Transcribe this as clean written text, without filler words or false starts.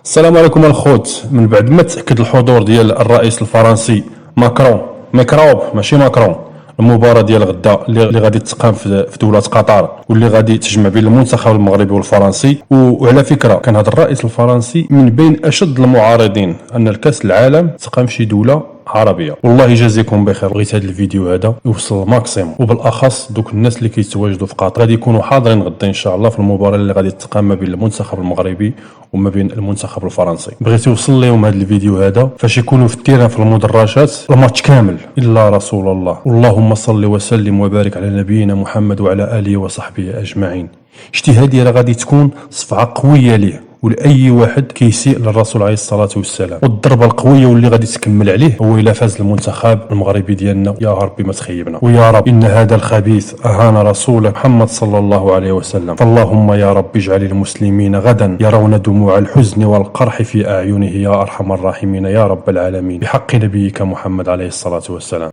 السلام عليكم الخوت. من بعد ما تأكد الحضور ديال الرئيس الفرنسي ماكرون، ميكروب ماشي ماكرون، المباراة ديال غدا اللي غادي تقام في دولة قطر واللي غادي تجمع بين المنتخب المغربي والفرنسي. وعلى فكرة كان هذا الرئيس الفرنسي من بين أشد المعارضين أن الكأس العالم تقام في شي دولة عربيه. والله يجازيكم بخير. بغيت هذا الفيديو هذا يوصل الماكسيموم، وبالاخص دوك الناس اللي كيتواجدوا في قطر غادي يكونوا حاضرين غدا ان شاء الله في المباراه اللي غادي تقام ما بين المنتخب المغربي وما بين المنتخب الفرنسي. بغيت يوصل لهم هذا الفيديو هذا فاش يكونوا في التيران في المدرجات الماتش كامل الا رسول الله. اللهم صل وسلم وبارك على نبينا محمد وعلى اله وصحبه اجمعين. اجتهادي راه غادي تكون صفعه قويه ليه ولاي واحد كيسيء للرسول عليه الصلاه والسلام، والضربه القويه واللي غادي تكمل عليه هو الا فاز المنتخب المغربي ديالنا. يا ربي ما تخيبنا، ويا رب ان هذا الخبيث اهان رسولك محمد صلى الله عليه وسلم. فاللهم يا رب اجعل المسلمين غدا يرون دموع الحزن والقرح في اعينه يا ارحم الراحمين يا رب العالمين، بحق نبيك محمد عليه الصلاه والسلام.